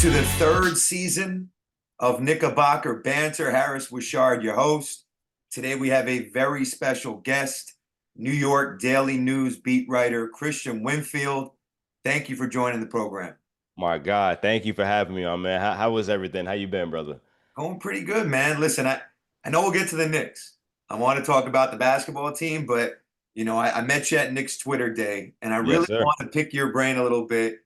to the third season of Knickerbocker Banter. Harris Wishard, your host. Today we have a very special guest, New York Daily News beat writer Kristian Winfield. Thank you for joining the program. My God, thank you for having me on, man. How was everything? How you been, brother? Going pretty good, man. Listen, I know we'll get to the Knicks. I want to talk about the basketball team, but I met you at Knicks Twitter Day, and I Yes, really sir. want to pick your brain a little bit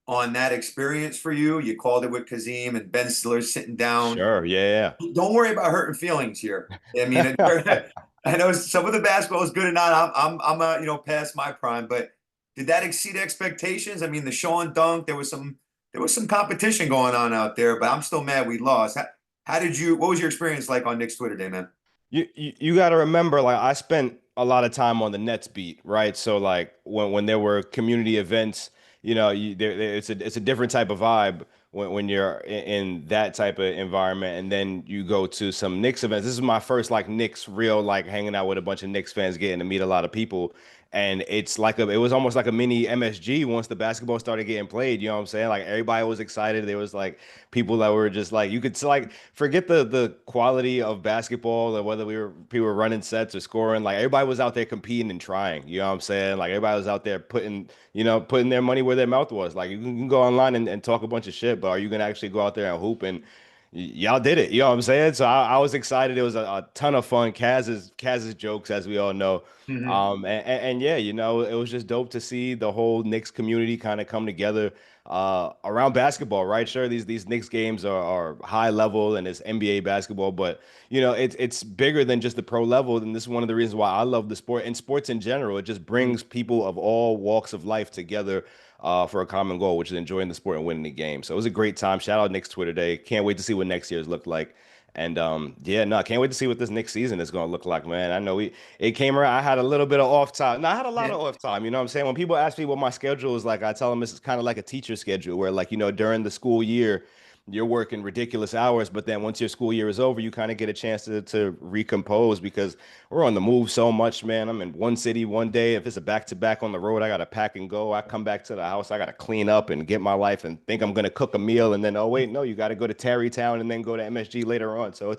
on that experience for you. You called it with Kazim and Ben Stiller sitting down. Sure. Yeah. Don't worry about hurting feelings here. I mean, Yeah. I know some of the basketball is good or not. I'm past my prime, but did that exceed expectations? I mean, the Sean dunk, there was some competition going on out there, but I'm still mad we lost. What was your experience like on Nick's Twitter Day, man? You got to remember, like I spent a lot of time on the Nets beat, right? So like when there were community events, it's a different type of vibe when you're in that type of environment, and then you go to some Knicks events. This is my first like Knicks real like hanging out with a bunch of Knicks fans, getting to meet a lot of people. And it was almost like a mini MSG once the basketball started getting played. You know what I'm saying? Like everybody was excited. There was like people that were just like you could like forget the quality of basketball or whether people were running sets or scoring. Like everybody was out there competing and trying. You know what I'm saying? Like everybody was out there putting their money where their mouth was. Like you can go online and talk a bunch of shit, but are you gonna actually go out there and hoop? And y'all did it. You know what I'm saying? So I was excited. It was a ton of fun. Kaz's jokes, as we all know. Hmm. And yeah, it was just dope to see the whole Knicks community kind of come together around basketball, right? Sure, these Knicks games are high level and it's NBA basketball, but it's bigger than just the pro level. And this is one of the reasons why I love the sport and sports in general. It just brings people of all walks of life together for a common goal, which is enjoying the sport and winning the game. So it was a great time. Shout out Knicks Twitter Day. Can't wait to see what next year's look like. And yeah, no, can't wait to see what this next season is gonna look like, man. I know it came around. I had a little bit of off time. No, I had a lot Yeah. of off time. You know what I'm saying? When people ask me what my schedule is like, I tell them it's kind of like a teacher schedule where like, during the school year, you're working ridiculous hours, but then once your school year is over, you kind of get a chance to recompose because we're on the move so much, man. I'm in one city one day. If it's a back to back on the road, I gotta pack and go. I come back to the house, I gotta clean up and get my life and think I'm gonna cook a meal, and then oh wait, no, you gotta go to Tarrytown and then go to MSG later on. So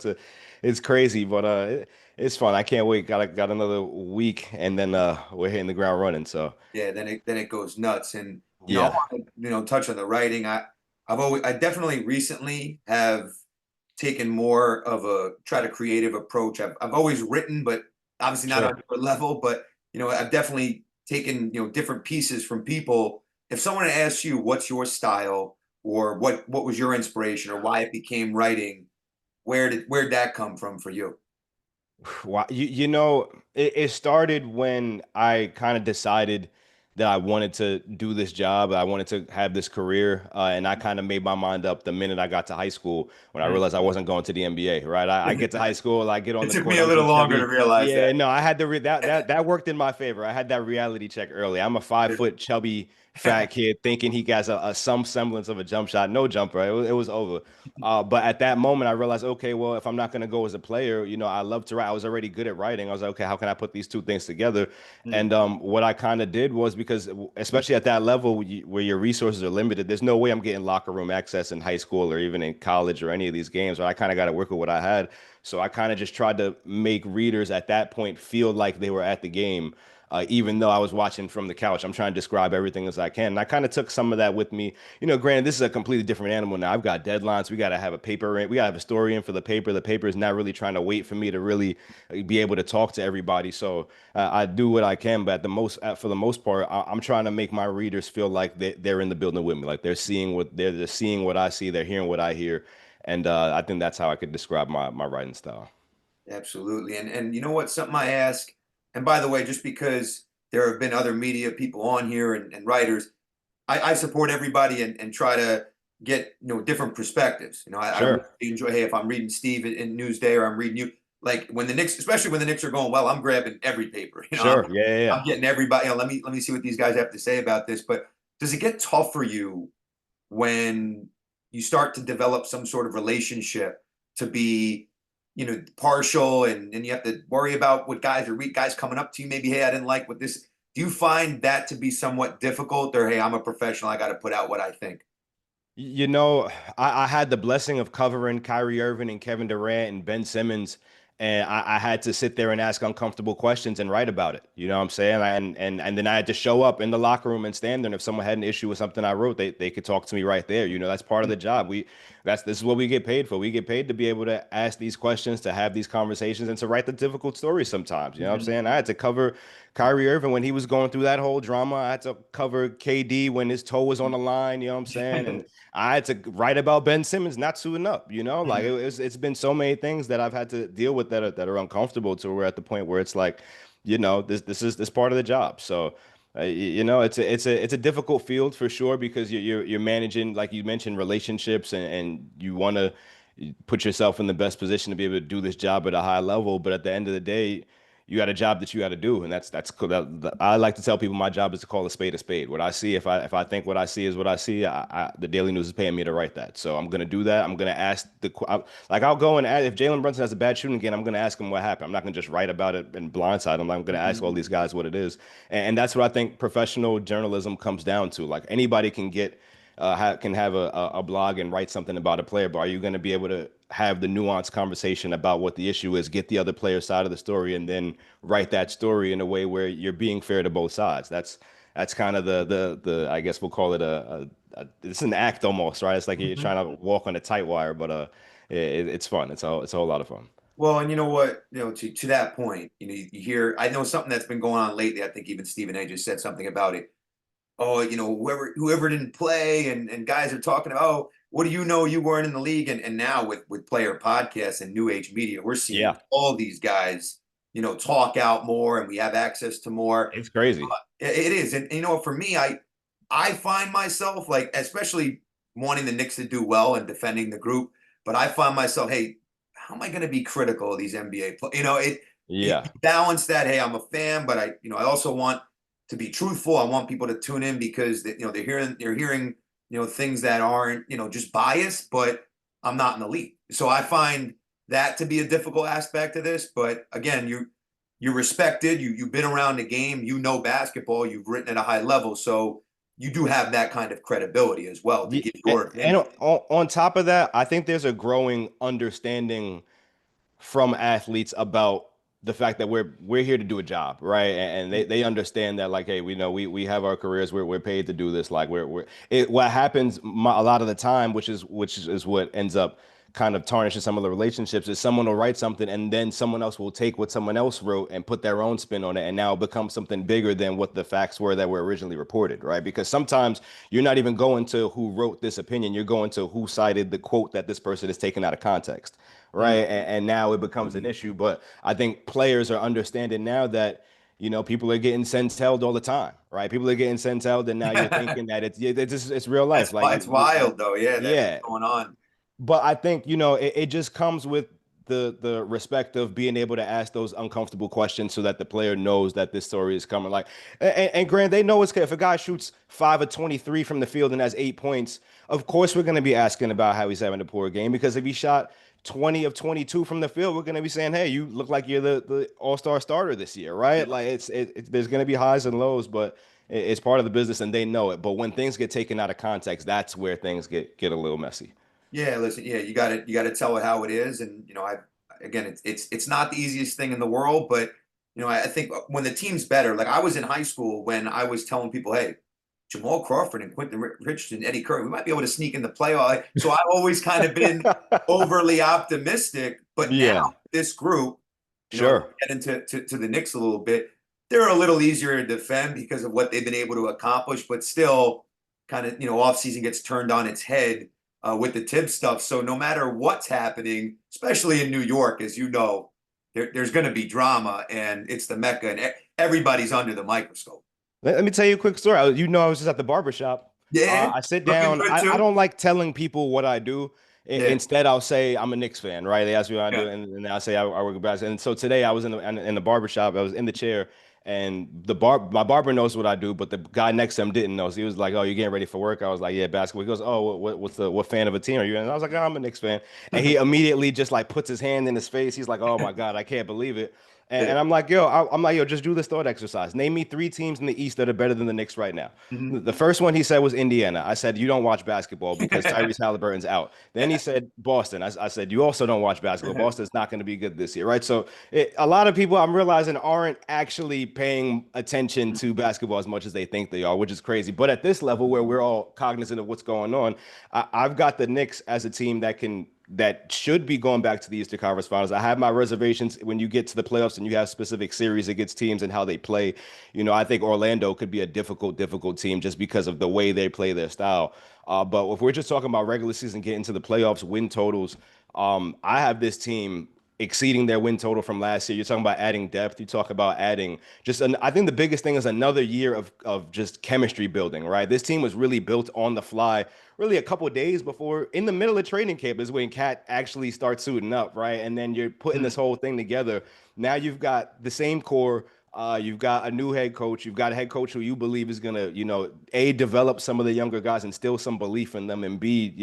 it's crazy, but it's fun. I can't wait. Got another week, and then we're hitting the ground running. So Yeah, then it goes nuts. And I yeah, want to touch on the writing. I definitely recently have taken more of a try to creative approach. I've always written, but obviously not sure. on your level. But I've definitely taken different pieces from people. If someone asks you what's your style or what was your inspiration or why it became writing, where'd that come from for you? Wow. It started when I kind of decided that I wanted to do this job. I wanted to have this career. And I kind of made my mind up the minute I got to high school when I Mm. realized I wasn't going to the NBA, right? I get to high school, I get on It the took me court, a I'm too little longer to chubby. realize Yeah, that. no, I had to re that worked in my favor. I had that reality check early. I'm a 5 foot chubby fat kid thinking he got some semblance of a jump shot. No jumper. It was over. But at that moment, I realized, okay, well, if I'm not going to go as a player, I love to write. I was already good at writing. I was like, okay, how can I put these two things together? Mm. And what I kind of did was because, especially at that level where your resources are limited, there's no way I'm getting locker room access in high school or even in college or any of these games. So I kind of got to work with what I had. So I kind of just tried to make readers at that point feel like they were at the game even though I was watching from the couch. I'm trying to describe everything as I can. And I kind of took some of that with me. Granted, this is a completely different animal now. I've got deadlines. We got to have a paper in. We got to have a story in for the paper. The paper is not really trying to wait for me to really be able to talk to everybody. So I do what I can, but for the most part, I'm trying to make my readers feel like they're in the building with me. Like they're seeing what I see. They're hearing what I hear. And I think that's how I could describe my writing style. Absolutely. And you know what? Something I ask, and by the way, just because there have been other media people on here and writers, I support everybody and try to get different perspectives. I really Sure. enjoy. Hey, if I'm reading Steve in Newsday or I'm reading you, like when the Knicks, especially when the Knicks are going well, I'm grabbing every paper. Sure. Yeah. Yeah. I'm Yeah. getting everybody. Let me see what these guys have to say about this. But does it get tough for you when you start to develop some sort of relationship to be partial and you have to worry about what guys coming up to you maybe, hey, I didn't like what this. Do you find that to be somewhat difficult, or hey, I'm a professional, I got to put out what I think? You know, I had the blessing of covering Kyrie Irving and Kevin Durant and Ben Simmons, and I had to sit there and ask uncomfortable questions and write about it. You know what I'm saying? And then I had to show up in the locker room and stand there. And if someone had an issue with something I wrote, they could talk to me right there. You know, that's part of the job. This is what we get paid for. We get paid to be able to ask these questions, to have these conversations, and to write the difficult stories sometimes. You know what I'm Mhm. saying? I had to cover Kyrie Irving when he was going through that whole drama. I had to cover KD when his toe was on the line. You know what I'm saying? And I had to write about Ben Simmons not suiting up, you know, like it's been so many things that I've had to deal with that are uncomfortable to we're at the point where it's like, you know, this is this part of the job. So, you know, it's a difficult field for sure because you're managing, like you mentioned, relationships and you want to put yourself in the best position to be able to do this job at a high level. But at the end of the day, you got a job that you got to do, and that's cool. I like to tell people my job is to call a spade a spade. What I see, if I think what I see is what I see, the Daily News is paying me to write that, so I'm gonna do that. I'm gonna ask like I'll go and ask, if Jalen Brunson has a bad shooting again, I'm gonna ask him what happened. I'm not gonna just write about it and blindside him. I'm gonna ask all these guys what it is, and that's what I think professional journalism comes down to. Like anybody can get can have a blog and write something about a player, but are you going to be able to have the nuanced conversation about what the issue is, get the other player's side of the story, and then write that story in a way where you're being fair to both sides? That's kind of the I guess we'll call it it's an act almost, right? It's like you're Mhm. trying to walk on a tight wire, but it's fun. It's a whole lot of fun. Well, and you know what, to that point, you hear, I know something that's been going on lately. I think even Stephen A just said something about it. Oh, whoever didn't play, and guys are talking about, oh, what do you know? You weren't in the league, and now with player podcasts and new age media, we're seeing Yeah, all these guys, talk out more, and we have access to more. it's crazy. It is, and for me, I find myself like, especially wanting the Knicks to do well and defending the group, but I find myself, hey, how am I going to be critical of these NBA players? You Yeah. balance that. Hey, I'm a fan, but I also want to be truthful. I want people to tune in because they're hearing things that aren't just biased, but I'm not in the league, so I find that to be a difficult aspect of this. But again, you're respected. You've been around the game. You know basketball. You've written at a high level, so you do have that kind of credibility as well to Yeah, give and your opinion. on top of that, I think there's a growing understanding from athletes about the fact that we're here to do a job, right? And they understand that, like, hey, we know we have our careers, we're paid to do this. Like what happens a lot of the time, which is what ends up kind of tarnishing some of the relationships, is someone will write something and then someone else will take what someone else wrote and put their own spin on it, and now it becomes something bigger than what the facts were that were originally reported, right? Because sometimes you're not even going to who wrote this opinion, you're going to who cited the quote that this person is taken out of context, right? Mm. And now it becomes an issue. But I think players are understanding now that, people are getting sentenced all the time, right? People are getting sentenced, and now you're thinking that it's real life. That's Like why it's wild, though. Yeah, that's yeah. going on. But I think, it just comes with the respect of being able to ask those uncomfortable questions so that the player knows that this story is coming. Like, and Grant, they know it's if a guy shoots 5 of 23 from the field and has 8 points, of course we're going to be asking about how he's having a poor game, because if he shot 20 of 22 from the field, we're going to be saying, hey, you look like you're the all-star starter this year, right? Like there's going to be highs and lows, but it's part of the business and they know it. But when things get taken out of context, that's where things get a little messy. Yeah, listen, yeah, you got to tell it how it is, and I again, it's not the easiest thing in the world, but I think when the team's better, like I was in high school when I was telling people, hey, Jamal Crawford and Quentin Richardson, Eddie Curry, we might be able to sneak in the playoff. So I've always kind of been overly optimistic, but now Yeah, this group, sure. get into to the Knicks a little bit, they're a little easier to defend because of what they've been able to accomplish, but still, kind of offseason gets turned on its head with the Tibbs stuff. So no matter what's happening, especially in New York, as you know, there's going to be drama, and it's the mecca, and everybody's under the microscope. Let me tell you a quick story. I was just at the barber shop. Yeah, I sit looking down. good I too. don't like telling people what I do. Yeah. Instead, I'll say I'm a Knicks fan, right? They ask me what I Yeah. do, and I say I work at basketball. And so today I was in the barber shop. I was in the chair, and my barber knows what I do, but the guy next to him didn't know. So he was like, "Oh, you getting ready for work?" I was like, "Yeah, basketball." He goes, "Oh, what fan of a team are you?" And I was like, "Oh, I'm a Knicks fan." And he immediately just like puts his hand in his face. He's like, "Oh my God, I can't believe it." And I'm like, I'm like, yo, just do this thought exercise. Name me three teams in the East that are better than the Knicks right now. Mhm. The first one he said was Indiana. I said, you don't watch basketball because Tyrese Halliburton's out. Then he said Boston. I said, you also don't watch basketball. Boston's not going to be good this year, right? So a lot of people I'm realizing aren't actually paying attention to basketball as much as they think they are, which is crazy. But at this level where we're all cognizant of what's going on, I've got the Knicks as a team that should be going back to the Eastern Conference Finals. I have my reservations when you get to the playoffs and you have specific series against teams and how they play. I think Orlando could be a difficult team just because of the way they play their style. But if we're just talking about regular season, getting to the playoffs, win totals, I have this team exceeding their win total from last year. You're talking about adding depth. You talk about adding I think the biggest thing is another year of just chemistry building, right? This team was really built on the fly, really a couple of days before, in the middle of training camp is when Cat actually starts suiting up, right? And then you're putting this whole thing together. Now you've got the same core. You've got a new head coach. You've got a head coach who you believe is gonna, A, develop some of the younger guys, instill some belief in them, and B,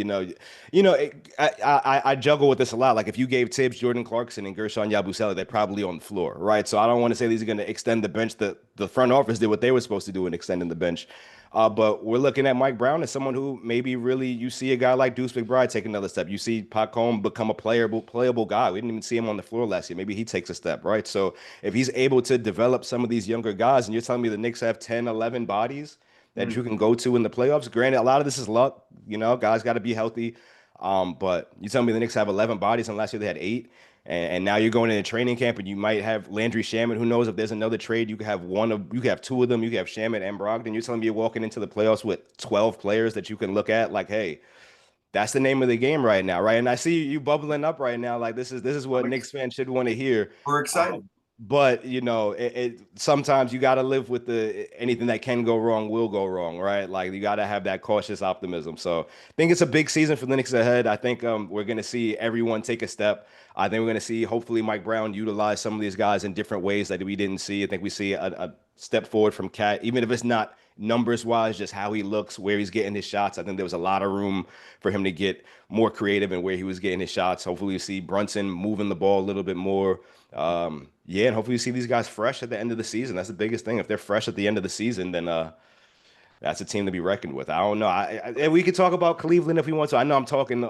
I juggle with this a lot. Like if you gave Tibbs, Jordan Clarkson, and Gershon Yabusele, they're probably on the floor, right? So I don't want to say these are going to extend the bench. The front office did what they were supposed to do in extending the bench. But we're looking at Mike Brown as someone who maybe really you see a guy like Deuce McBride take another step. You see Pat Combe become a playable guy. We didn't even see him on the floor last year. Maybe he takes a step, right? So if he's able to develop some of these younger guys, and you're telling me the Knicks have 10, 11 bodies that you can go to in the playoffs. Granted, a lot of this is luck. Guys got to be healthy. But you tell me the Knicks have 11 bodies, and last year they had 8. And now you're going into training camp, and you might have Landry Shamet. Who knows if there's another trade? You could have two of them. You could have Shamet and Brogdon. You're telling me you're walking into the playoffs with 12 players that you can look at, like, hey, that's the name of the game right now, right? And I see you bubbling up right now, like this is what Knicks fans should want to hear. We're excited. But sometimes you got to live with the anything that can go wrong will go wrong, right? Like you got to have that cautious optimism. So I think it's a big season for the Knicks ahead. I think we're going to see everyone take a step. I think we're going to see hopefully Mike Brown utilize some of these guys in different ways that we didn't see. I think we see a step forward from Cat, even if it's not numbers wise, just how he looks, where he's getting his shots. I think there was a lot of room for him to get more creative in where he was getting his shots. Hopefully, you see Brunson moving the ball a little bit more. Yeah, and hopefully you see these guys fresh at the end of the season. That's the biggest thing. If they're fresh at the end of the season, then that's a team to be reckoned with. I don't know. And we could talk about Cleveland if we want to. I know I'm talking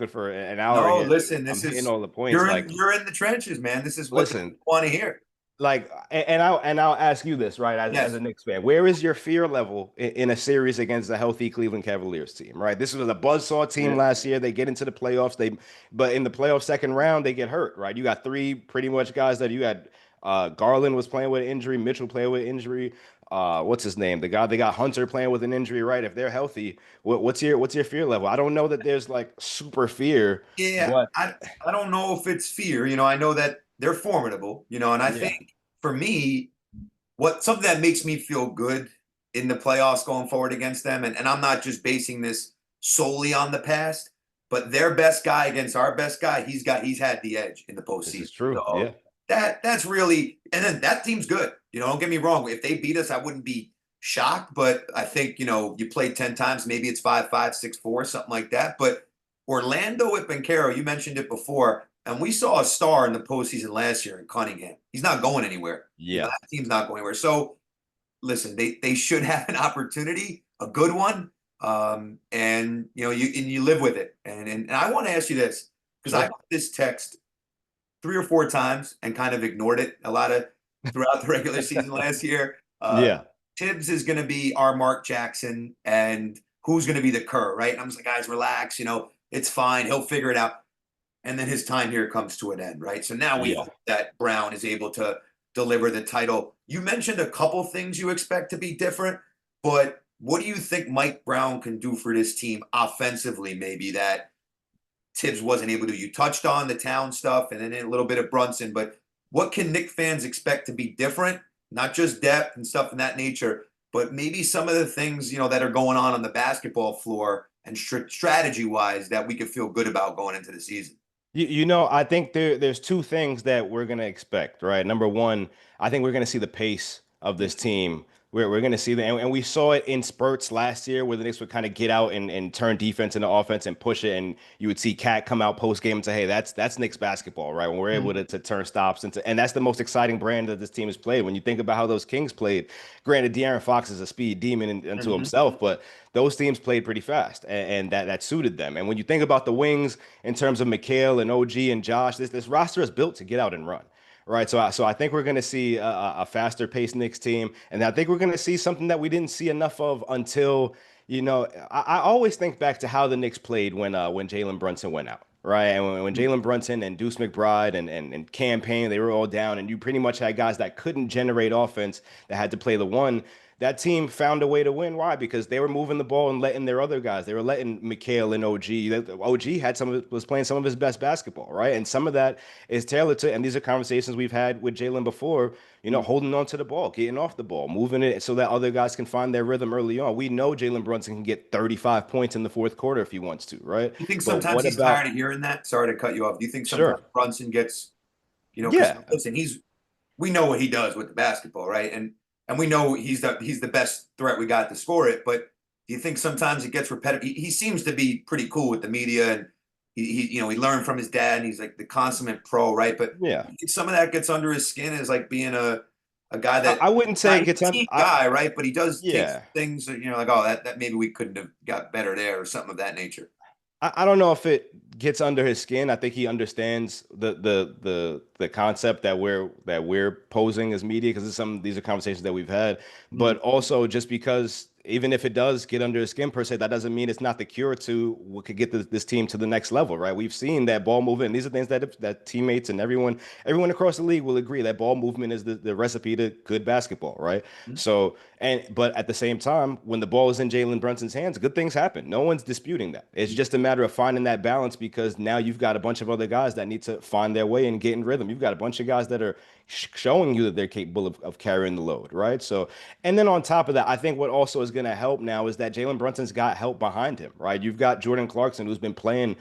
for an hour No, here. listen, I'm this hitting is all the points. Like, you're in the trenches, man. This is what they listen, want to hear. I'll ask you this, right? As Yes. a Knicks fan, where is your fear level in a series against a healthy Cleveland Cavaliers team, right? This was a buzzsaw team Yeah. last year. They get into the playoffs. But in the playoff second round, they get hurt, right? You got three pretty much guys that you had. Garland was playing with an injury. Mitchell playing with injury. What's his name? The guy they got Hunter playing with an injury, right? If they're healthy, what's your fear level? I don't know that there's like super fear, Yeah, but I don't know if it's fear. I know that they're formidable, and I yeah, think for me, something that makes me feel good in the playoffs going forward against them, and I'm not just basing this solely on the past, but their best guy against our best guy, he's had the edge in the this is postseason. true. So Yeah, that's really, and then that team's good. Don't get me wrong. If they beat us, I wouldn't be shocked, but I think, you played 10 times, maybe it's 5-5, 6-4, something like that. But Orlando with Banchero, you mentioned it before, and we saw a star in the postseason last year in Cunningham. He's not going anywhere. yeah. That team's not going anywhere. So listen, they should have an opportunity, a good one. And you live with it. And I want to ask you this, because I Sure. got this text 3 or 4 times and kind of ignored it a lot of throughout the regular season last year. Yeah. Tibbs is going to be our Mark Jackson, and who's going to be the Kerr, right? And I'm just like, guys, relax. It's fine. He'll figure it out. And then his time here comes to an end, right? So now we Yeah. hope that Brown is able to deliver the title. You mentioned a couple things you expect to be different, but what do you think Mike Brown can do for this team offensively, maybe that Tibbs wasn't able to? You touched on the town stuff and then a little bit of Brunson, but what can Knick fans expect to be different? Not just depth and stuff in that nature, but maybe some of the things, that are going on the basketball floor and strategy wise that we could feel good about going into the season. I think there's two things that we're gonna expect, right? Number one, I think we're gonna see the pace of this team. We're going to see that. And we saw it in spurts last year where the Knicks would kind of get out and turn defense into offense and push it. And you would see Cat come out post game and say, hey, that's Knicks basketball, right? When we're able to turn stops and that's the most exciting brand that this team has played. When you think about how those Kings played, granted, De'Aaron Fox is a speed demon unto Mm-hmm. himself, but those teams played pretty fast and that suited them. And when you think about the wings in terms of Mikhail and OG and Josh, this roster is built to get out and run. Right, so I think we're going to see a faster paced Knicks team, and I think we're going to see something that we didn't see enough of until I always think back to how the Knicks played when Jalen Brunson went out, right, and when Jalen Brunson and Deuce McBride and Cam Payne they were all down, and you pretty much had guys that couldn't generate offense that had to play the one. That team found a way to win. Why? Because they were moving the ball and letting their other guys. They were letting Mikhail and OG. OG had was playing some of his best basketball, right? And some of that is tailored to. And these are conversations we've had with Jalen before. Holding on to the ball, getting off the ball, moving it so that other guys can find their rhythm early on. We know Jalen Brunson can get 35 points in the fourth quarter if he wants to, right? You think But sometimes what he's tired about? of hearing that? Sorry to cut you off. Do you think sometimes Sure. Brunson gets, because Yeah. listen, we know what he does with the basketball, right? And we know he's the best threat we got to score it. But do you think sometimes it gets repetitive? He seems to be pretty cool with the media, and he learned from his dad, and he's like the consummate pro, right? But Yeah. I think some of that gets under his skin as like being a guy I that wouldn't say not it he's gets a on. team guy, right? But he does take Yeah. things that like, oh, that maybe we couldn't have got better there or something of that nature. I don't know if it gets under his skin. I think he understands the concept that we're posing as media because these are conversations that we've had. Mhm. But also just because even if it does get under his skin per se, that doesn't mean it's not the cure to what could get this team to the next level, right? We've seen that ball movement. These are things that teammates and everyone across the league will agree that ball movement is the recipe to good basketball, right? So but at the same time, when the ball is in Jalen Brunson's hands, good things happen. No one's disputing that. It's just a matter of finding that balance because now you've got a bunch of other guys that need to find their way and get in rhythm. You've got a bunch of guys that are showing you that they're capable of carrying the load, right? So, and then on top of that, I think what also is going to help now is that Jalen Brunson's got help behind him, right? You've got Jordan Clarkson, who's been playing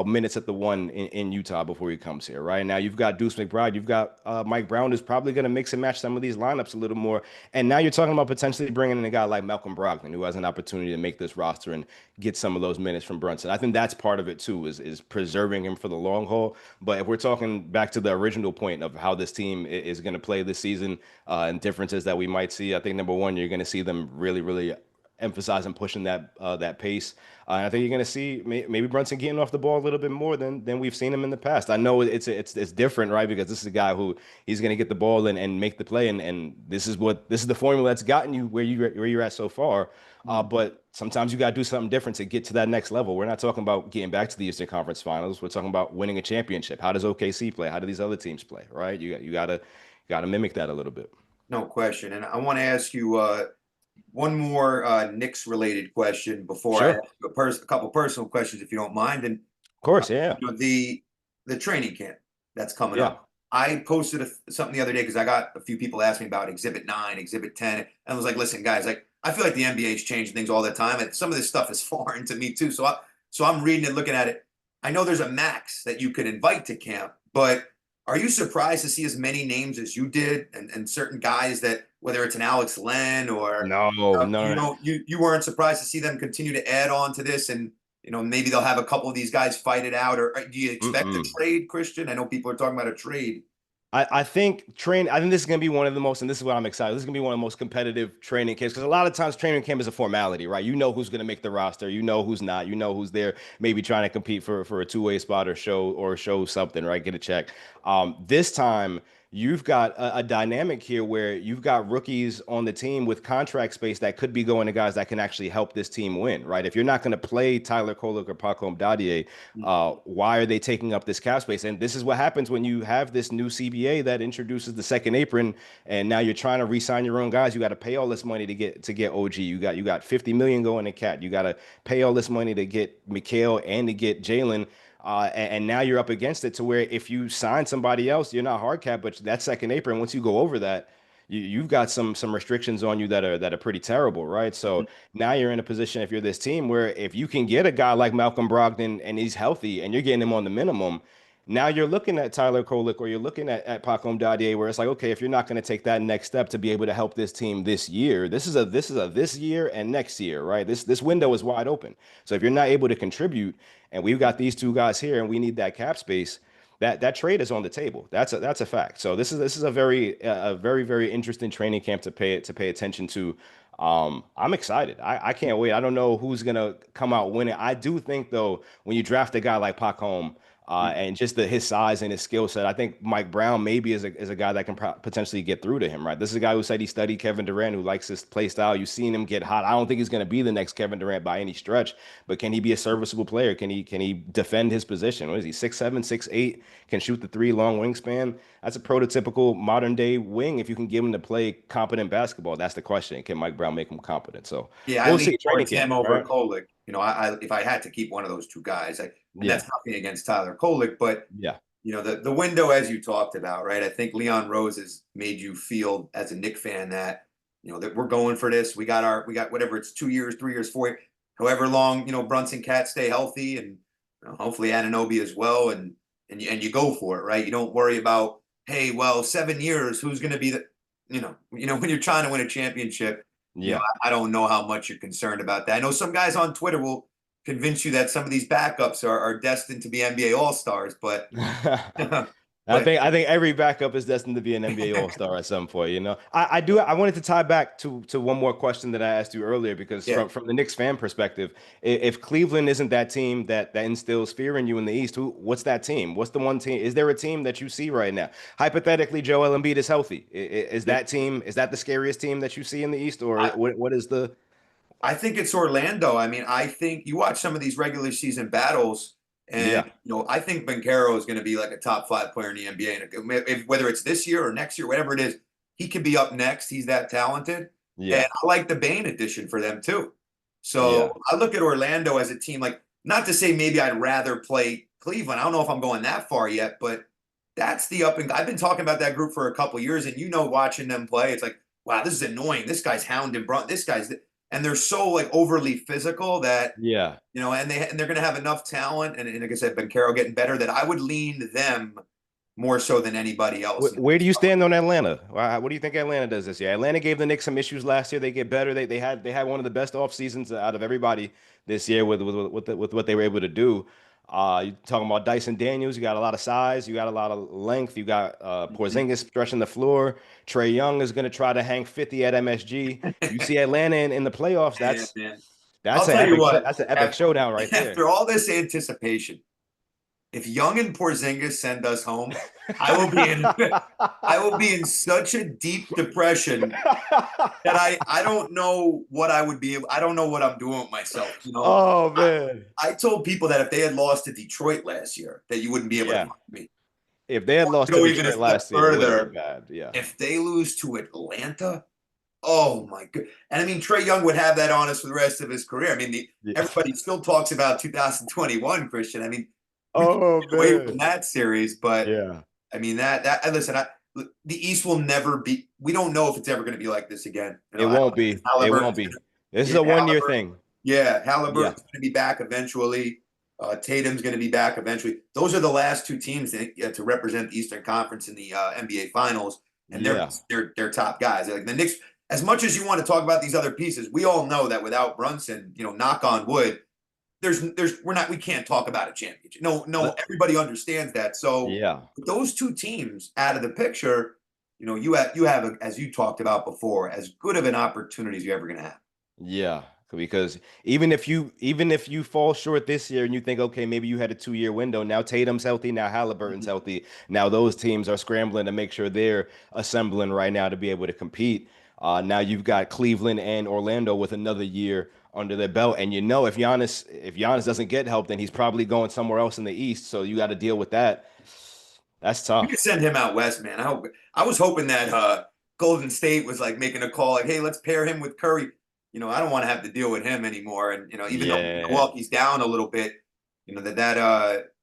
minutes at the one in Utah before he comes here, right? Now you've got Deuce McBride, you've got Mike Brown, who's probably going to mix and match some of these lineups a little more. And now you're talking about potentially bringing in a guy like Malcolm Brogdon, who has an opportunity to make this roster and get some of those minutes from Brunson. I think that's part of it too, is preserving him for the long haul. But if we're talking back to the original point of how this team is going to play this season and differences that we might see, I think number one, you're going to see them really, really emphasizing pushing that pace. And I think you're going to see maybe Brunson getting off the ball a little bit more than we've seen him in the past. I know it's different, right? Because this is a guy who he's going to get the ball and make the play, and this is the formula that's gotten you where you're at so far. But sometimes you got to do something different to get to that next level. We're not talking about getting back to the Eastern Conference Finals. We're talking about winning a championship. How does OKC play? How do these other teams play? Right? You got to mimic that a little bit. No question. And I want to ask you one more Knicks related question before I Sure. ask you a couple personal questions, if you don't mind. And Of course. Yeah. the training camp that's coming Yeah. up. I posted something the other day because I got a few people asking me about Exhibit 9, Exhibit 10, and I was like, "Listen, guys, like I feel like the NBA is changing things all the time, and some of this stuff is foreign to me too." So I'm reading it, looking at it. I know there's a max that you could invite to camp, but are you surprised to see as many names as you did, and certain guys that whether it's an Alex Len or No, no. you weren't surprised to see them continue to add on to this, and maybe they'll have a couple of these guys fight it out, or do you expect a Mm-mm. trade, Kristian? I know people are talking about a trade. I think this is going to be one of the most, and this is what I'm excited. This is going to be one of the most competitive training camps because a lot of times training camp is a formality, right? You know who's going to make the roster, you know who's not, you know who's there, maybe trying to compete for a two-way spot or show something, right? Get a check. This time you've got a dynamic here where you've got rookies on the team with contract space that could be going to guys that can actually help this team win, right? If you're not going to play Tyler Kolek or Pacom Dadier, why are they taking up this cap space? And this is what happens when you have this new CBA that introduces the second apron, and now you're trying to re-sign your own guys. You got to pay all this money to get OG. You got 50 million going to Cat. You got to pay all this money to get Mikhail and to get Jalen. And now you're up against it to where if you sign somebody else, you're not hard cap, but that second apron, once you go over that, you've got some restrictions on you that are pretty terrible, right? So now you're in a position if you're this team where if you can get a guy like Malcolm Brogdon and he's healthy and you're getting him on the minimum, Now you're looking at Tyler Kolek or you're looking at Pacom Dadier, where it's like, okay, if you're not going to take that next step to be able to help this team this year, this is a this year and next year, right? This window is wide open. So if you're not able to contribute, and we've got these two guys here, and we need that cap space, that trade is on the table. That's a fact. So this is a very interesting training camp to pay attention to. I'm excited. I can't wait. I don't know who's gonna come out winning. I do think though, when you draft a guy like Pac Home, and just his size and his skill set, I think Mike Brown maybe is a guy that can potentially get through to him, right? This is a guy who said he studied Kevin Durant, who likes his play style. You've seen him get hot. I don't think he's going to be the next Kevin Durant by any stretch, but can he be a serviceable player? Can he defend his position? What is he, 6'7", 6'8", can shoot the three, long wingspan? That's a prototypical modern day wing. If you can get him to play competent basketball, that's the question. Can Mike Brown make him competent? So Yeah, I we'll lean see. Training towards camp, him over right? Kolek. I if I had to keep one of those two guys, and Yeah, that's nothing against Tyler Kolek, but yeah, the window as you talked about, right? I think Leon Rose has made you feel as a Knick fan that that we're going for this. We got whatever it's 2 years, 3 years, 4 years, however long Brunson Cat stay healthy, and hopefully Anunoby as well, and you go for it, right? You don't worry about, hey, well, 7 years, who's going to be the when you're trying to win a championship. yeah. I don't know how much you're concerned about that. I know some guys on Twitter will convince you that some of these backups are destined to be NBA All Stars, but I but think I think every backup is destined to be an NBA All-Star at some point, you know. I wanted to tie back to one more question that I asked you earlier because yeah, from the Knicks fan perspective, if Cleveland isn't that team that instills fear in you in the East, what's that team? What's the one team? Is there a team that you see right now? Hypothetically, Joel Embiid is healthy. Is yeah. that team, is that the scariest team that you see in the East, or I, what is the I think it's Orlando. I mean, I think you watch some of these regular season battles, and yeah, I think Bencaro is going to be like a top five player in the NBA. And whether it's this year or next year, whatever it is, he could be up next. He's that talented, and yeah, I like the Bane addition for them too. So yeah. I look at Orlando as a team. Like, not to say maybe I'd rather play Cleveland. I don't know if I'm going that far yet, but that's the up and I've been talking about that group for a couple years, and watching them play, it's like, wow, this is annoying. This guy's hounding Brunt. This guy's and they're so like overly physical that Yeah. and they're going to have enough talent, and like I said, Bencaro getting better, that I would lean them more so than anybody else. Where do you stand on Atlanta? What do you think Atlanta does this year? Atlanta gave the Knicks some issues last year. They get better. They had one of the best off seasons out of everybody this year with what they were able to do. You talking about Dyson Daniels? You got a lot of size. You got a lot of length. You got Mhm. Porzingis stretching the floor. Trey Young is going to try to hang 50 at MSG. You see Atlanta in the playoffs. Yeah, That's man. that's I'll an tell you epic what. that's an epic After, showdown right there. after all this anticipation, if Young and Porzingis send us home, I will be in I will be in such a deep depression that I don't know what I would be. I don't know what I'm doing with myself. Oh I, man. I told people that if they had lost to Detroit last year, that you wouldn't be able to Yeah. find me. If they had lost to Go even a Detroit step last year, it would have been further. bad. Yeah. If they lose to Atlanta, oh my god! And I mean, Trey Young would have that on us for the rest of his career. I mean, Yeah. everybody still talks about 2021, Kristian. I mean, we can Oh get away from man. that series, but Yeah. I mean listen, the East will never be. We don't know if it's ever going to be like this again. It I don't won't think be. It won't Halliburton's be. This is yeah, a 1 year thing. Yeah. Halliburton's going to be back eventually. Tatum's going to be back eventually. Those are the last two teams to represent the Eastern Conference in the NBA Finals, and they're Yeah. they're top guys. Like the Knicks, as much as you want to talk about these other pieces, we all know that without Brunson, knock on wood, we can't talk about a championship. No, Uh, no, everybody understands that. So yeah. with those two teams out of the picture, you have as you talked about before, as good of an opportunity as you're ever going to have. Yeah. Because even if you fall short this year and you think, okay, maybe you had a 2 year window. Now Tatum's healthy, now Halliburton's Mhm. healthy. Now those teams are scrambling to make sure they're assembling right now to be able to compete. Now you've got Cleveland and Orlando with another year under their belt. And if Giannis doesn't get help, then he's probably going somewhere else in the East. So you got to deal with that. That's We could tough. send him out west, man. I was hoping that Golden State was like making a call, like, hey, let's pair him with Curry. I don't want to have to deal with him anymore. And even though Yeah. Milwaukee's down a little bit, I'm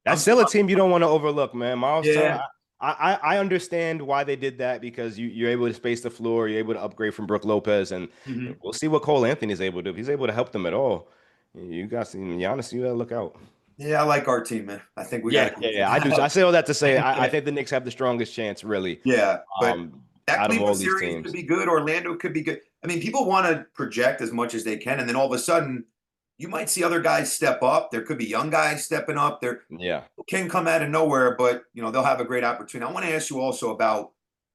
That's still a team you don't want to overlook, man. Miles Turner, yeah. I understand why they did that because you're able to space the floor, you're able to upgrade from Brooke Lopez, and Mhm. we'll see what Cole Anthony is able to do. If he's able to help them at all, you got some Giannis, you gotta look out. Yeah, I like our team, man. I think we got Yeah, a yeah, good team. yeah. I do. I say all that to say I think the Knicks have the strongest chance, really, Yeah, but that out of all Cleveland these series could teams. be good. Orlando could be good. I mean, people want to project as much as they can, and then all of a sudden, you might see other guys step up. There could be young guys stepping up. There Yeah, can come out of nowhere, but they'll have a great opportunity. I want to ask you also about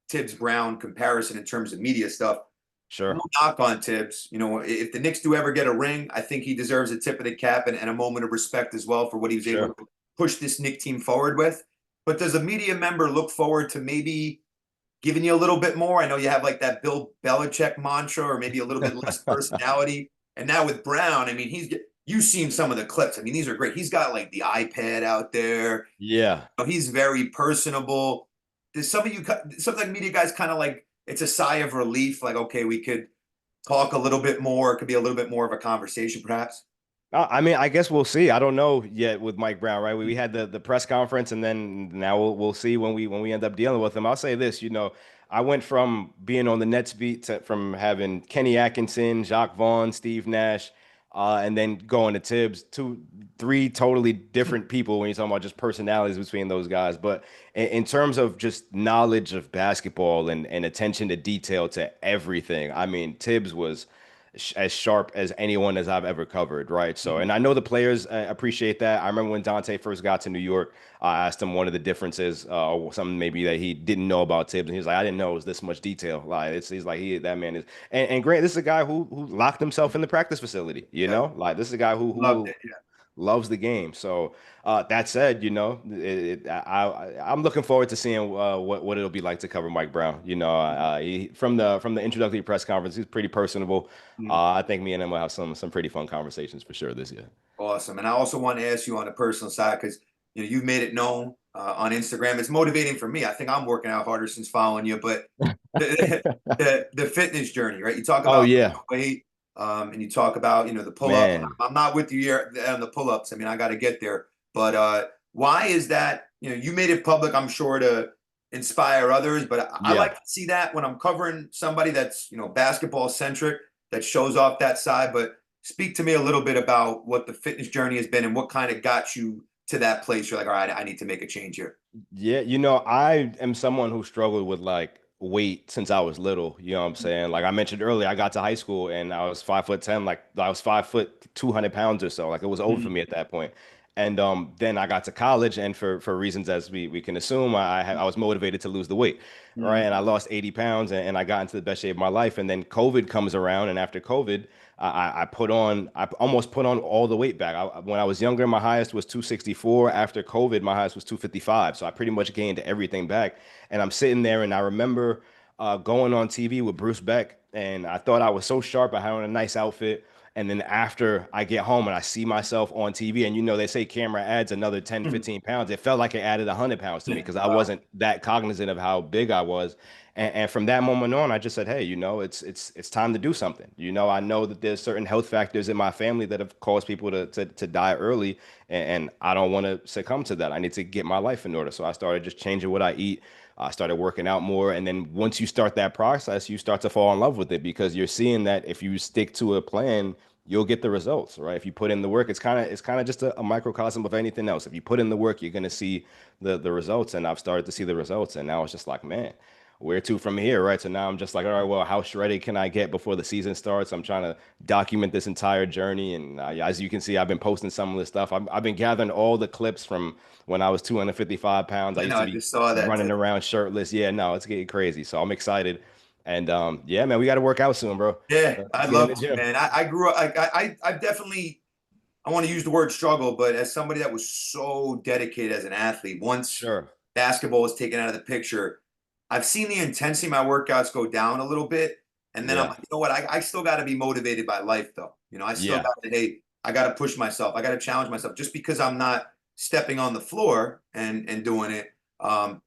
Tibbs Brown comparison in terms of media stuff. No sure, knock on Tibbs. If the Knicks do ever get a ring, I think he deserves a tip of the cap and a moment of respect as well for what he was able sure. to push this Knick team forward with. But does a media member look forward to maybe giving you a little bit more? I know you have like that Bill Belichick mantra, or maybe a little bit less personality. And now with Brown, I mean, you've seen some of the clips. I mean, these are great. He's got like the iPad out there. Yeah. He's very personable. Does some of you, some like media guys, kind of like it's a sigh of relief, like okay, we could talk a little bit more. It could be a little bit more of a conversation, perhaps. I mean, I guess we'll see. I don't know yet with Mike Brown, right? We had the press conference, and then now we'll see when we end up dealing with him. I'll say this, I went from being on the Nets beat from having Kenny Atkinson, Jacques Vaughn, Steve Nash, and then going to Tibbs, three totally different people when you're talking about just personalities between those guys. But in terms of just knowledge of basketball and attention to detail to everything, I mean, Tibbs was as sharp as anyone as I've ever covered, right? So, and I know the players appreciate that. I remember when Dante first got to New York, I asked him one of the differences, or something maybe that he didn't know about Tibbs, and he was like, "I didn't know it was this much detail." Like, he's like, that man is, and Grant, this is a guy who locked himself in the practice facility, Yeah, like this is a guy loved who it. Yeah. loves the game. So that said, I'm looking forward to seeing what it'll be like to cover Mike Brown. From the introductory press conference, he's pretty personable. Mhm. I think me and him will have some pretty fun conversations for sure this year. Awesome. And I also want to ask you on the personal side because you've made it known on Instagram. It's motivating for me. I think I'm working out harder since following you, but the the fitness journey, right? You talk Oh about yeah, weight, and you talk about the pull ups. man. I'm not with you here on the pull ups. I mean, I got to get there. But why is that? You made it public. I'm sure to inspire others, but I Yeah. like to see that when I'm covering somebody that's basketball centric that shows off that side, but speak to me a little bit about what the fitness journey has been and what kind of got you to that place. You're like, all right, I need to make a change here. Yeah, I am someone who struggled with like weight since I was little. You know what I'm saying? Like I mentioned earlier, I got to high school and I was 5'10", like I was 5 foot 200 pounds or so. Like it was over for Mhm. me at that point. And then I got to college, and for reasons as we can assume, I was motivated to lose the weight, right? Mhm. And I lost 80 pounds, and I got into the best shape of my life. And then COVID comes around, and after COVID, I almost put on all the weight back. When I was younger, my highest was 264. After COVID, my highest was 255. So I pretty much gained everything back. And I'm sitting there, and I remember going on TV with Bruce Beck, and I thought I was so sharp. I had on a nice outfit. And then after I get home and I see myself on TV, and they say camera adds another 10, Mhm. 15 pounds. It felt like it added 100 pounds to me because I Wow. wasn't that cognizant of how big I was. And from that moment on, I just said, hey, it's time to do something. I know that there's certain health factors in my family that have caused people to die early, and I don't want to succumb to that. I need to get my life in order. So I started just changing what I eat. I started working out more, and then once you start that process, you start to fall in love with it because you're seeing that if you stick to a plan, you'll get the results, right? If you put in the work, it's kind of just a microcosm of anything else. If you put in the work, you're gonna see the results. And I've started to see the results, and now it's just like, man, where to from here, right? So now I'm just like, all right, well, how shredded can I get before the season starts? I'm trying to document this entire journey, and as you can see, I've been posting some of this stuff. I've been gathering all the clips from when I was 255 pounds. I I used know. to I be just saw that running too. around shirtless. Yeah, no, it's getting crazy. So I'm excited, and yeah, man, we got to work out soon, bro. Yeah, Let's I'd get in the love to, gym. man. I grew up. I've definitely. I want to use the word struggle, but as somebody that was so dedicated as an athlete, once Sure. basketball was taken out of the picture, I've seen the intensity of my workouts go down a little bit. And then I'm Yeah. like, you know what? I still got to be motivated by life, though. I still Yeah. got to, hey, I got to push myself. I got to challenge myself. Just because I'm not stepping on the floor and doing it,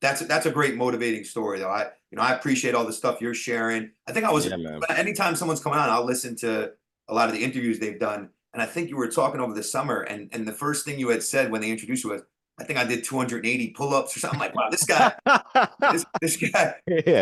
that's a great motivating story, though. I appreciate all the stuff you're sharing. I think I was Yeah, man. anytime someone's coming on, I'll listen to a lot of the interviews they've done. And I think you were talking over the summer, and the first thing you had said when they introduced you was, I think I did 280 pull-ups or something. I'm like, wow, this Yeah.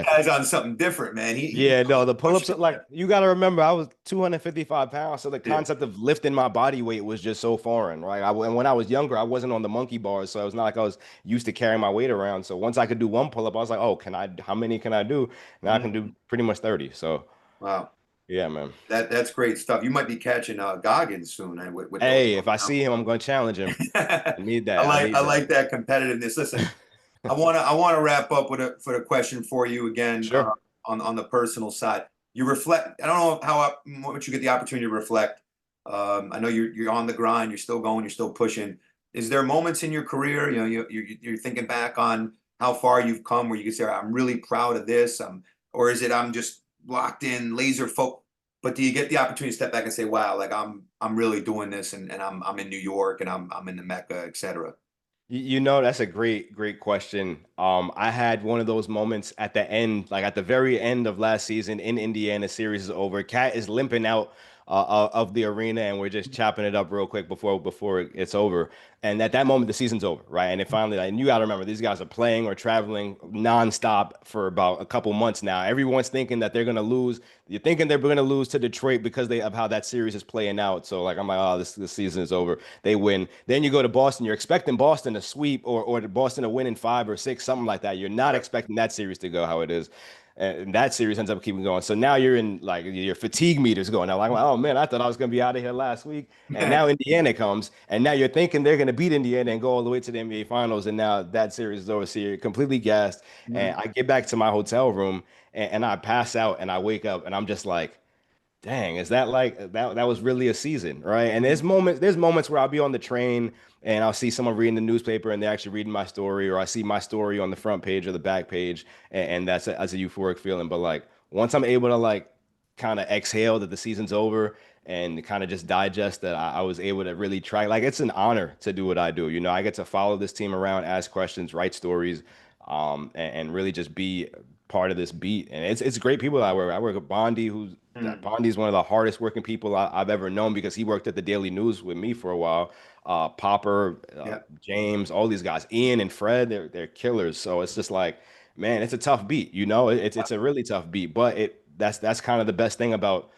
guy's on something different, man. He Yeah, no, the pull-ups pushed are it. like you got to remember I was 255 pounds, so the Yeah. concept of lifting my body weight was just so foreign, right? And when I was younger, I wasn't on the monkey bars, so it was not like I was used to carrying my weight around. So once I could do one pull-up, I was like, oh, how many can I do? Now I can do Mhm. pretty much 30. So Wow. yeah, man. That's great stuff. You might be catching Goggins soon with those. Hey, if I see him, I'm going to challenge him. I need I that. I like need I that. like that competitiveness. Listen, I wanna wrap up with a question for you again Sure. on the personal side. You reflect. I don't know how much you get the opportunity to reflect. I know you're on the grind. You're still going. You're still pushing. Is there moments in your career, you're thinking back on how far you've come, where you can say, "I'm really proud of this," or is it I'm just locked in, laser focused? But do you get the opportunity to step back and say, "Wow, like I'm really doing this, and I'm in New York, and I'm in the Mecca, etc." You know, that's a great question. I had one of those moments at the end, like at the very end of last season in Indiana, series is over. Cat is limping out of the arena, and we're just chopping it up real quick before it's over. And at that moment, the season's over, right? And it finally, like, and you got to remember, these guys are playing or traveling nonstop for about a couple months now. Everyone's thinking that they're gonna lose. You're thinking they're gonna lose to Detroit because of how that series is playing out. So like, I'm like, oh, this season is over. They win. Then you go to Boston. You're expecting Boston to sweep or Boston to win in 5 or 6, something like that. You're not expecting that series to go how it is. And that series ends up keeping going. So now you're in like your fatigue meters going. Now, like, oh man, I thought I was gonna be out of here last week. And now Indiana comes, and now you're thinking they're gonna beat Indiana and go all the way to the NBA Finals. And now that series is over. So you're completely gassed. And Mhm. I get back to my hotel room and I pass out and I wake up and I'm just like, dang, is that like that was really a season, right? And there's moments where I'll be on the train and I'll see someone reading the newspaper and they're actually reading my story, or I see my story on the front page or the back page, and that's a euphoric feeling. But like once I'm able to like kind of exhale that the season's over and kind of just digest that I was able to really try. Like it's an honor to do what I do. You know, I get to follow this team around, ask questions, write stories, and really just be part of this beat. And it's great people I work with. I work with Bondi, Mhm. Bondi's one of the hardest working people I've ever known because he worked at the Daily News with me for a while. Popper, Yeah. James, all these guys, Ian and Fred, they're killers. So it's just like, man, it's a tough beat. You know, it's a really tough beat. But that's kind of the best thing about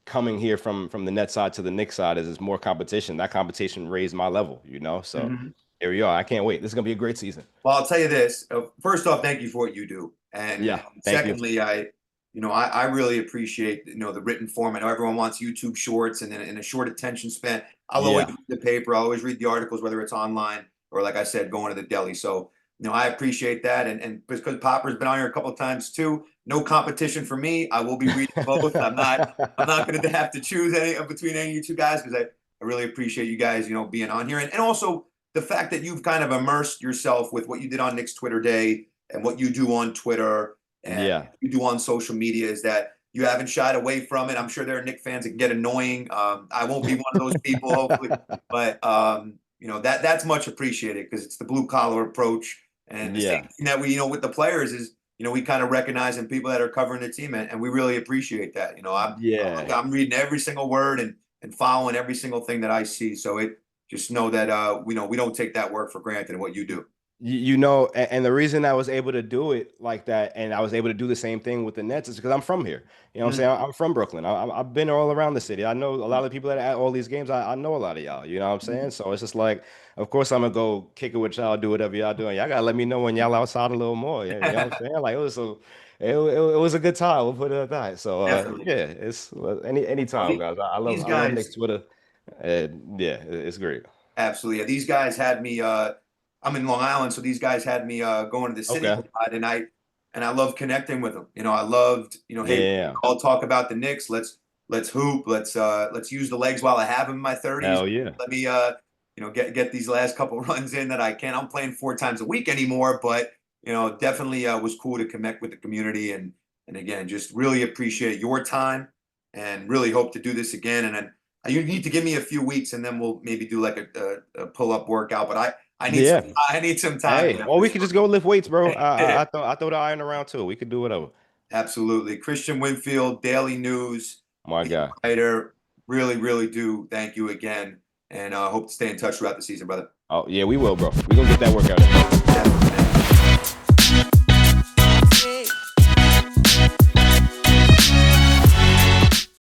coming here from the net side to the Knicks side is it's more competition. That competition raised my level. You know, so Mhm. here we are. I can't wait. This is gonna be a great season. Well, I'll tell you this. First off, thank you for what you do, and Yeah, thank you. secondly, I really appreciate the written form. I know everyone wants YouTube shorts and in a short attention span. I'll always Yeah, read the paper. I'll always read the articles, whether it's online or, like I said, going to the deli. So, I appreciate that, and because Popper's been on here a couple of times too. No competition for me. I will be reading both. I'm not going to have to choose any between any of you two guys because I really appreciate you guys, being on here, and also the fact that you've kind of immersed yourself with what you did on Nick's Twitter Day and what you do on Twitter and yeah, you do on social media is that you haven't shied away from it. I'm sure there are Nick fans that can get annoying. I won't be one of those people, hopefully, but that's much appreciated because it's the blue collar approach. And the same yeah, thing that we, with the players is, we kind of recognize in people that are covering the team, and we really appreciate that. yeah. I'm reading every single word and following every single thing that I see. So just know that we don't take that work for granted in what you do. You know, and the reason I was able to do it like that, and I was able to do the same thing with the Nets, is because I'm from here. You know what I'm saying? Mhm. I'm from Brooklyn. I've been all around the city. I know a lot of the people that are at all these games. I know a lot of y'all. You know what I'm saying? So it's just like, of course, I'm gonna go kick it with y'all, do whatever y'all doing. Y'all gotta let me know when y'all outside a little more. You know what I'm saying? Like it was a good time. We'll put it at that. So Definitely. yeah, it's any Well, time, guys. these I love guys, Knicks Twitter. Yeah, it's great. absolutely. Yeah, these guys had me. I'm in Long Island, so these guys had me going to the city Okay. a lot, and I love connecting with them. I loved, hey, we Yeah. all talk about the Knicks. Let's hoop. Let's use the legs while I have them in my 30s. Hell yeah. Let me get these last couple runs in that I can. I'm playing 4 times a week anymore, but definitely was cool to connect with the community, and again, just really appreciate your time and really hope to do this again. And then you need to give me a few weeks, and then we'll maybe do like a pull up workout. But I need some Yeah. I need some time, Hey, man, or for we could just go lift weights, bro. sure. I throw the iron around too. We could do whatever. Absolutely, Kristian Winfield, Daily News, My beat guy. writer. Really, really do thank you again, and hope to stay in touch throughout the season, brother. Oh yeah, we will, bro. We gonna get that workout in.